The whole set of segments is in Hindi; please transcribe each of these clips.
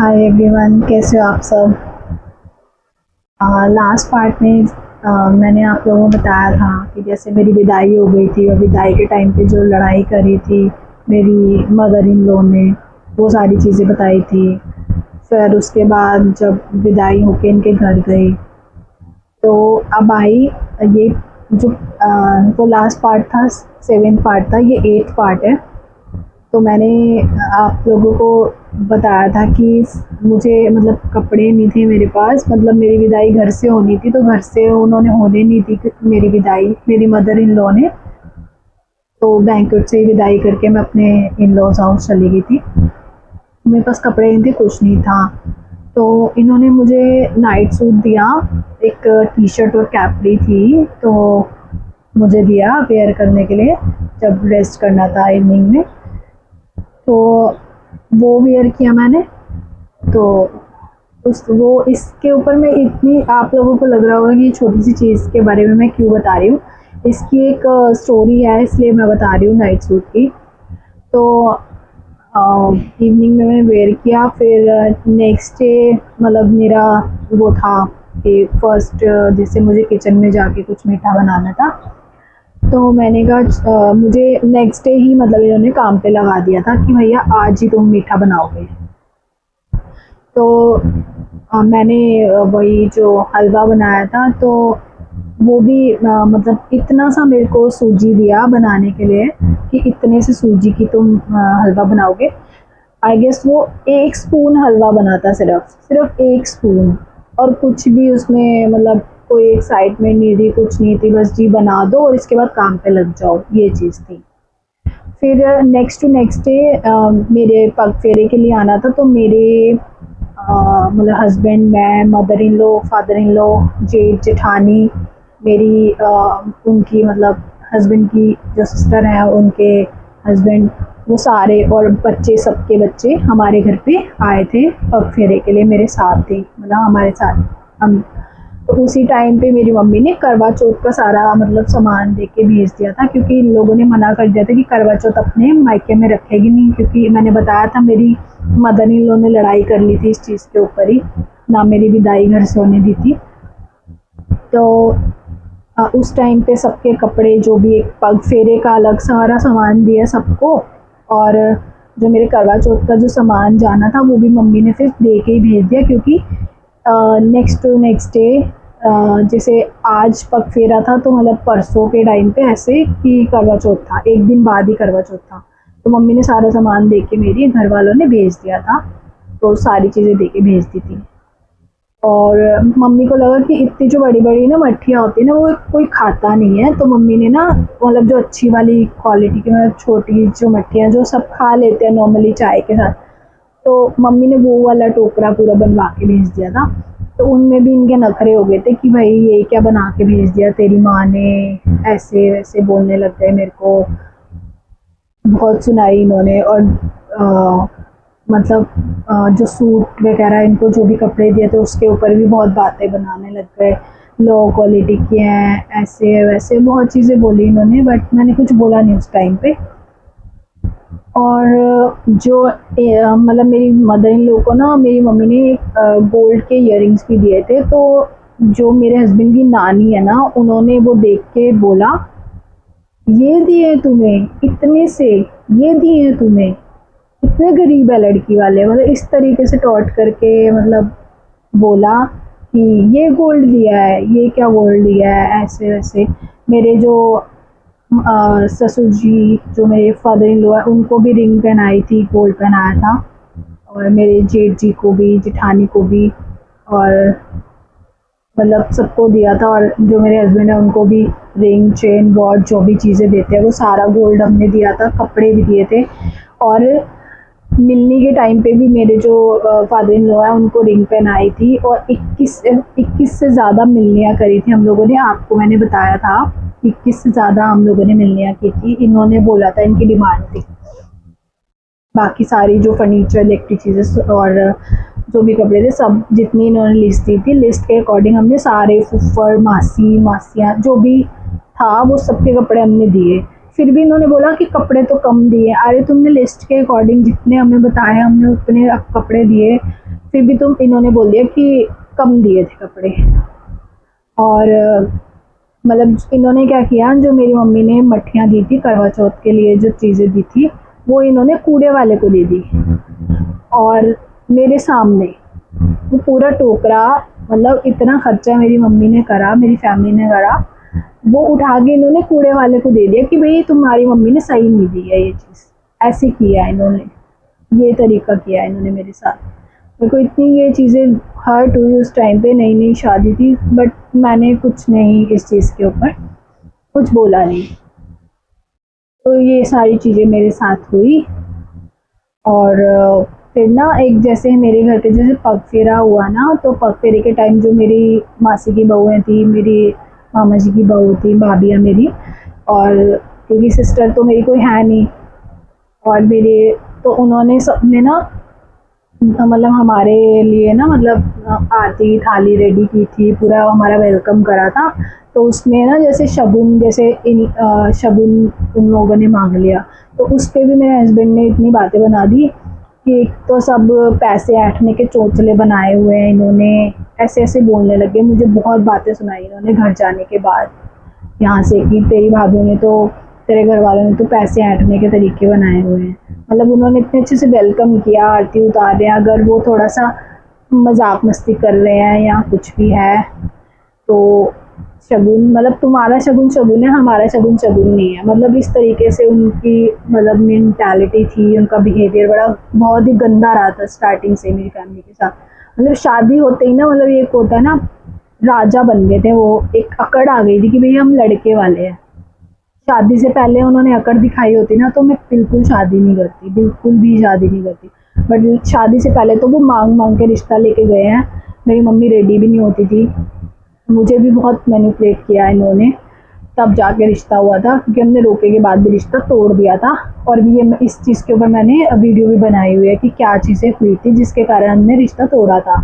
हाय एवरीवन, कैसे हो आप सब। लास्ट पार्ट में मैंने आप लोगों को बताया था कि जैसे मेरी विदाई हो गई थी और विदाई के टाइम पे जो लड़ाई करी थी मेरी मदर इन लॉ ने, वो सारी चीज़ें बताई थी। फिर उसके बाद जब विदाई होके इनके घर गई तो अब आई ये जो वो लास्ट पार्ट था, सेवेंथ पार्ट था, ये एट्थ पार्ट है। तो मैंने आप लोगों को बताया था कि मुझे मतलब कपड़े नहीं थे मेरे पास, मतलब मेरी विदाई घर से होनी थी तो घर से उन्होंने होने नहीं दी मेरी विदाई, मेरी मदर इन लॉ ने। तो बैंक्वेट से ही विदाई करके मैं अपने इन लॉज हाउस चली गई थी। मेरे पास कपड़े नहीं थे, कुछ नहीं था। तो इन्होंने मुझे नाइट सूट दिया, एक टी शर्ट और कैपरी थी, तो मुझे दिया वेयर करने के लिए जब रेस्ट करना था इवनिंग में। तो वो वेयर किया मैंने। तो वो इसके ऊपर मैं इतनी, आप लोगों को लग रहा होगा कि छोटी सी चीज़ के बारे में मैं क्यों बता रही हूँ, इसकी एक स्टोरी है, इसलिए मैं बता रही हूँ नाइट सूट की। तो इवनिंग में मैंने वेयर किया। फिर नेक्स्ट डे मतलब मेरा वो था कि फर्स्ट जैसे मुझे किचन में जाके कुछ मीठा बनाना था। तो मैंने कहा मुझे नेक्स्ट डे ही मतलब इन्होंने काम पे लगा दिया था कि भैया आज ही तुम मीठा बनाओगे। तो मैंने वही जो हलवा बनाया था, तो वो भी मतलब इतना सा मेरे को सूजी दिया बनाने के लिए कि इतने से सूजी की तुम हलवा बनाओगे। आई गेस वो एक स्पून हलवा बना था, सिर्फ सिर्फ एक स्पून, और कुछ भी उसमें मतलब कोई एक्साइटमेंट नहीं थी, कुछ नहीं थी, बस जी बना दो और इसके बाद काम पे लग जाओ, ये चीज़ थी। फिर नेक्स्ट डे मेरे पग फेरे के लिए आना था। तो मेरे मतलब हस्बैंड, मैं, mother in law, father in law, जेठ जेठानी, मेरी उनकी मतलब हस्बैंड की जो सिस्टर हैं उनके हस्बैंड, वो सारे और बच्चे, सबके बच्चे हमारे घर पे आए थे पग फेरे के लिए, मेरे साथ थे, मतलब हमारे साथ हम। तो उसी टाइम पे मेरी मम्मी ने करवा चौथ का सारा मतलब सामान दे के भेज दिया था, क्योंकि इन लोगों ने मना कर दिया था कि करवा चौथ अपने मायके में रखेगी नहीं, क्योंकि मैंने बताया था मेरी मदर इन लॉ ने लड़ाई कर ली थी इस चीज़ के ऊपर ही, ना मेरी विदाई घर से होने दी थी। तो उस टाइम पे सबके कपड़े, जो भी एक पग फेरे का अलग सारा सामान दिया सबको, और जो मेरे करवा चौथ का जो सामान जाना था वो भी मम्मी ने फिर दे के ही भेज दिया, क्योंकि नेक्स्ट डे जैसे आज पग फेरा था तो मतलब परसों के टाइम पे ऐसे कि करवा चौथ था, एक दिन बाद ही करवा चौथ था। तो मम्मी ने सारा सामान दे के मेरी घर वालों ने भेज दिया था, तो सारी चीज़ें दे के भेज दी थी। और मम्मी को लगा कि इतनी जो बड़ी बड़ी ना मट्ठियाँ होती है ना, वो कोई खाता नहीं है, तो मम्मी ने ना मतलब जो अच्छी वाली क्वालिटी की, मतलब छोटी जो मट्ठियाँ जो सब खा लेते हैं नॉर्मली चाय के साथ, तो मम्मी ने वो वाला टोकरा पूरा बनवा के भेज दिया था। तो उनमें भी इनके नखरे हो गए थे कि भाई ये क्या बना के भेज दिया तेरी माँ ने, ऐसे वैसे बोलने लग गए मेरे को, बहुत सुनाई इन्होंने। और मतलब जो सूट वगैरह इनको जो भी कपड़े दिए थे उसके ऊपर भी बहुत बातें बनाने लग गए, लो क्वालिटी के हैं, ऐसे वैसे बहुत चीज़ें बोली इन्होंने, बट मैंने कुछ बोला नहीं उस टाइम पे। और जो मतलब मेरी मदर इन लॉ को ना मेरी मम्मी ने गोल्ड के इयररिंग्स भी दिए थे। तो जो मेरे हस्बैंड की नानी है ना, उन्होंने वो देख के बोला, ये दिए तुम्हें इतने से, ये दिए तुम्हें, इतने गरीब है लड़की वाले, मतलब इस तरीके से टॉर्च करके मतलब बोला कि ये गोल्ड दिया है, ये क्या गोल्ड दिया है, ऐसे वैसे। मेरे जो ससुर जी, जो मेरे फादर इन लॉ है, उनको भी रिंग पहनाई थी, गोल्ड पहनाया था, और मेरे जेठ जी को भी, जेठानी को भी, और मतलब सबको दिया था। और जो मेरे हस्बैंड है उनको भी रिंग, चेन, वॉच, जो भी चीज़ें देते हैं वो सारा गोल्ड हमने दिया था, कपड़े भी दिए थे। और मिलनी के टाइम पे भी मेरे जो फादर इन लॉ है उनको रिंग पहनाई थी, और 21 से ज़्यादा मिलनियाँ करी थी हम लोगों ने, आपको मैंने बताया था 21 से ज़्यादा हम लोगों ने मिलनियाँ की थी, इन्होंने बोला था, इनकी डिमांड थी। बाकी सारी जो फर्नीचर, इलेक्ट्रिक चीज़ें और जो भी कपड़े थे, सब जितनी इन्होंने लिस्ट दी थी, लिस्ट के अकॉर्डिंग हमने सारे फुफ्फड़, मासी, मासियाँ जो भी था वो सबके कपड़े हमने दिए। फिर भी इन्होंने बोला कि कपड़े तो कम दिए। अरे तुमने लिस्ट के अकॉर्डिंग जितने हमें बताए हमने उतने कपड़े दिए, फिर भी इन्होंने बोल दिया कि कम दिए थे कपड़े। और मतलब इन्होंने क्या किया, जो मेरी मम्मी ने मट्ठियाँ दी थी करवा चौथ के लिए, जो चीज़ें दी थी वो इन्होंने कूड़े वाले को दे दी। और मेरे सामने वो पूरा टोकरा, मतलब इतना खर्चा मेरी मम्मी ने करा, मेरी फैमिली ने करा, वो उठा के इन्होंने कूड़े वाले को दे दिया कि भाई तुम्हारी मम्मी ने सही नहीं दी है ये चीज़। ऐसे किया इन्होंने, ये तरीका किया इन्होंने मेरे साथ। मेरे को इतनी ये चीज़ें हर्ट हुई उस टाइम पे, नई नई शादी थी, बट मैंने कुछ नहीं इस चीज़ के ऊपर कुछ बोला नहीं। तो ये सारी चीज़ें मेरे साथ हुई। और फिर ना एक जैसे मेरे घर पे जैसे पग फेरा हुआ ना, तो पग फेरे के टाइम जो मेरी मासी की बहुएँ थी, मेरी मामा जी की बहू थी, भाभियाँ मेरी, और क्योंकि सिस्टर तो मेरी कोई है नहीं, और मेरे तो उन्होंने सबने ना मतलब हमारे लिए ना मतलब आरती की थाली रेडी की थी, पूरा हमारा वेलकम करा था। तो उसमें ना जैसे शगुन, जैसे शगुन उन लोगों ने मांग लिया, तो उस पर भी मेरे हस्बैंड ने इतनी बातें बना दी कि एक तो सब पैसे ऐंठने के चोंचले बनाए हुए हैं इन्होंने, ऐसे ऐसे बोलने लगे। मुझे बहुत बातें सुनाई इन्होंने घर जाने के बाद यहाँ से कि तेरी भाभी ने तो, तेरे घर वालों ने तो पैसे ऐंठने के तरीके बनाए हुए हैं। मतलब उन्होंने इतने अच्छे से वेलकम किया, आरती उतार रहे हैं, अगर वो थोड़ा सा मजाक मस्ती कर रहे हैं या कुछ भी है तो शगुन, मतलब तुम्हारा शगुन शगुन है, हमारा शगुन शगुन नहीं है। मतलब इस तरीके से उनकी मतलब मेंटालिटी थी, उनका बिहेवियर बड़ा बहुत ही गंदा रहा था स्टार्टिंग से मेरी फैमिली के साथ। मतलब शादी होते ही ना, मतलब ये होता है ना, राजा बन गए थे वो, एक अकड़ आ गई थी कि भई हम लड़के वाले हैं। शादी से पहले उन्होंने अकड़ दिखाई होती ना, तो मैं बिल्कुल शादी नहीं करती, बिल्कुल भी शादी नहीं करती। बट शादी से पहले तो वो मांग मांग के रिश्ता लेके गए हैं। मेरी मम्मी रेडी भी नहीं होती थी, मुझे भी बहुत मैनिपुलेट किया इन्होंने, तब जाके रिश्ता हुआ था, क्योंकि हमने रोके के बाद भी रिश्ता तोड़ दिया था। और भी ये इस चीज़ के ऊपर मैंने वीडियो भी बनाई हुई है कि क्या चीज़ें हुई थी जिसके कारण हमने रिश्ता तोड़ा था।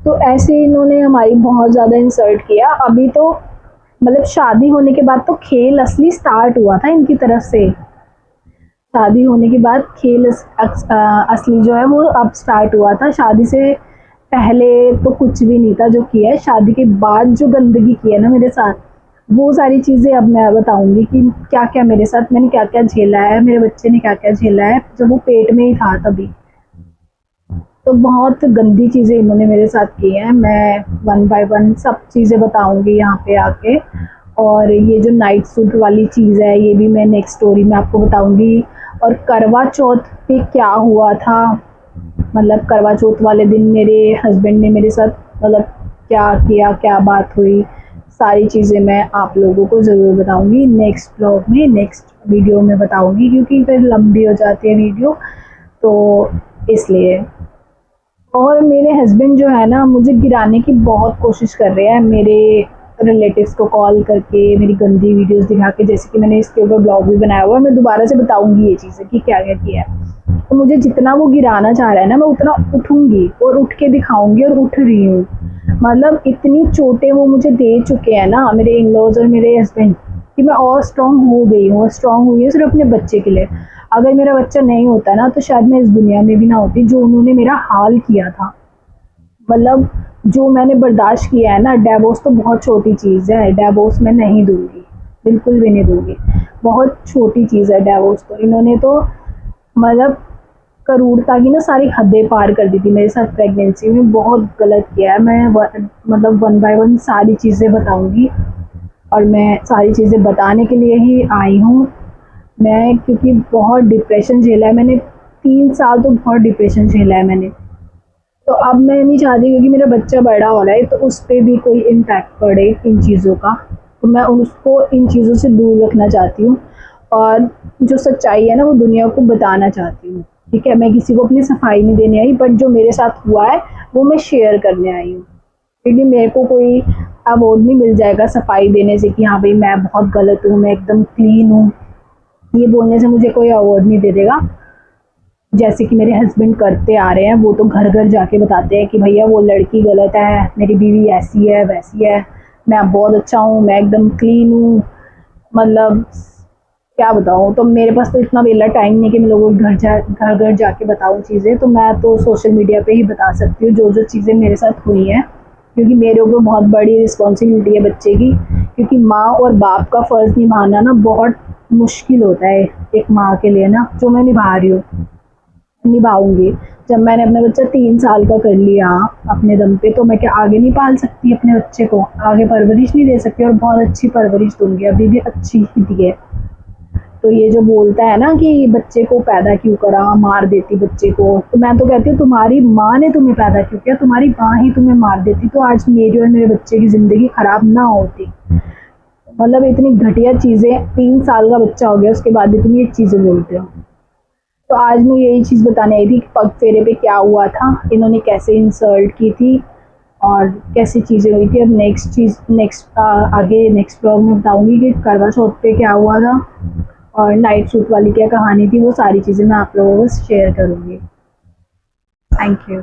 तो ऐसे इन्होंने हमारी बहुत ज़्यादा इंसल्ट किया। अभी तो मतलब शादी होने के बाद तो खेल असली स्टार्ट हुआ था इनकी तरफ से। शादी होने के बाद खेल असली जो है वो अब स्टार्ट हुआ था। शादी से पहले तो कुछ भी नहीं था जो किया है, शादी के बाद जो गंदगी की है ना मेरे साथ, वो सारी चीज़ें अब मैं बताऊंगी कि क्या क्या मेरे साथ, मैंने क्या क्या झेला है, मेरे बच्चे ने क्या क्या झेला है जब वो पेट में ही था तभी। तो बहुत गंदी चीज़ें इन्होंने मेरे साथ की हैं। मैं वन बाय वन सब चीज़ें बताऊंगी यहाँ पे आके। और ये जो नाइट सूट वाली चीज़ है ये भी मैं नेक्स्ट स्टोरी में आपको बताऊंगी। और करवा चौथ पे क्या हुआ था, मतलब करवा चौथ वाले दिन मेरे हस्बैंड ने मेरे साथ मतलब क्या किया, क्या बात हुई, सारी चीज़ें मैं आप लोगों को ज़रूर बताऊंगी नेक्स्ट ब्लॉग में, नेक्स्ट वीडियो में बताऊंगी, क्योंकि फिर लंबी हो जाती है वीडियो तो इसलिए। और मेरे हस्बैंड जो है ना, मुझे गिराने की बहुत कोशिश कर रहे हैं, मेरे रिलेटिव्स को कॉल करके मेरी गंदी वीडियोस दिखा के, जैसे कि मैंने इसके ऊपर ब्लॉग भी बनाया हुआ है, मैं दोबारा से बताऊंगी ये चीज़ें कि क्या क्या किया है। तो मुझे जितना वो गिराना चाह रहा है ना, मैं उतना उठूंगी और उठ के दिखाऊंगी, और उठ रही हूँ। मतलब इतनी चोटें वो मुझे दे चुके हैं ना मेरे इन लॉज और मेरे हस्बैंड, कि मैं और स्ट्रॉन्ग हो गई हूँ। और स्ट्रॉन्ग हुई है सिर्फ अपने बच्चे के लिए। अगर मेरा बच्चा नहीं होता ना तो शायद मैं इस दुनिया में भी ना होती। जो उन्होंने मेरा हाल किया था, मतलब जो मैंने बर्दाश्त किया है ना, डिवोर्स तो बहुत छोटी चीज़ है, डिवोर्स मैं नहीं दूंगी, बिल्कुल भी नहीं दूंगी। बहुत छोटी चीज़ है डिवोर्स तो। इन्होंने तो मतलब करूरता की ना सारी हदें पार कर दी थी मेरे साथ प्रेगनेंसी में, बहुत गलत किया है। मैं मतलब वन बाय वन सारी चीज़ें बताऊंगी, और मैं सारी चीज़ें बताने के लिए ही आई हूँ मैं, क्योंकि बहुत डिप्रेशन झेला है मैंने, 3 साल तो बहुत डिप्रेशन झेला है मैंने। तो अब मैं नहीं चाहती, क्योंकि मेरा बच्चा बड़ा हो रहा है, तो उस पर भी कोई इम्पैक्ट पड़े इन चीज़ों का, तो मैं उसको इन चीज़ों से दूर रखना चाहती हूँ। और जो सच्चाई है ना वो दुनिया को बताना चाहती हूँ, ठीक है। मैं किसी को अपनी सफाई नहीं देने आई, बट जो मेरे साथ हुआ है वो मैं शेयर करने आई हूँ, क्योंकि मेरे को कोई अवार्ड नहीं मिल जाएगा सफाई देने से कि हाँ भाई मैं बहुत गलत हूँ, मैं एकदम क्लीन हूँ, ये बोलने से मुझे कोई अवार्ड नहीं दे देगा। जैसे कि मेरे हस्बैंड करते आ रहे हैं, वो तो घर घर जाके बताते हैं कि भैया वो लड़की गलत है, मेरी बीवी ऐसी है वैसी है, मैं बहुत अच्छा हूँ, मैं एकदम क्लीन हूँ। मतलब क्या बताऊँ। तो मेरे पास तो इतना वेला टाइम नहीं कि मैं लोगों के घर घर जाके बताऊँ चीज़ें। तो मैं तो सोशल मीडिया पे ही बता सकती हूँ जो जो चीज़ें मेरे साथ हुई हैं, क्योंकि मेरे ऊपर बहुत बड़ी रिस्पॉन्सिबिलिटी है बच्चे की। क्योंकि माँ और बाप का फ़र्ज़ निभाना ना बहुत मुश्किल होता है एक माँ के लिए ना, जो मैं निभा रही हूँ, निभाऊंगी। जब मैंने अपना बच्चा 3 साल का कर लिया अपने दम पे, तो मैं क्या आगे नहीं पाल सकती अपने बच्चे को, आगे परवरिश नहीं दे सकती? और बहुत अच्छी परवरिश दूंगी, अभी भी अच्छी ही दी है। तो ये जो बोलता है ना कि बच्चे को पैदा क्यों करा, मार देती बच्चे को, तो मैं तो कहती हूँ तुम्हारी माँ ने तुम्हें पैदा क्यों किया, तुम्हारी माँ ही तुम्हें मार देती तो आज मेरी और मेरे बच्चे की ज़िंदगी ख़राब ना होती। मतलब इतनी घटिया चीज़ें, 3 साल का बच्चा हो गया उसके बाद भी तुम ये चीज़ें बोलते हो। तो आज मैं यही चीज़ बताने आई थी कि पग फेरे पे क्या हुआ था, इन्होंने कैसे इंसल्ट की थी और कैसी चीज़ें हुई थी। अब आगे नेक्स्ट ब्लॉग में बताऊंगी कि करवा चौथ पे क्या हुआ था और नाइट सूट वाली क्या कहानी थी। वो सारी चीज़ें मैं आप लोगों को शेयर करूँगी। Thank you.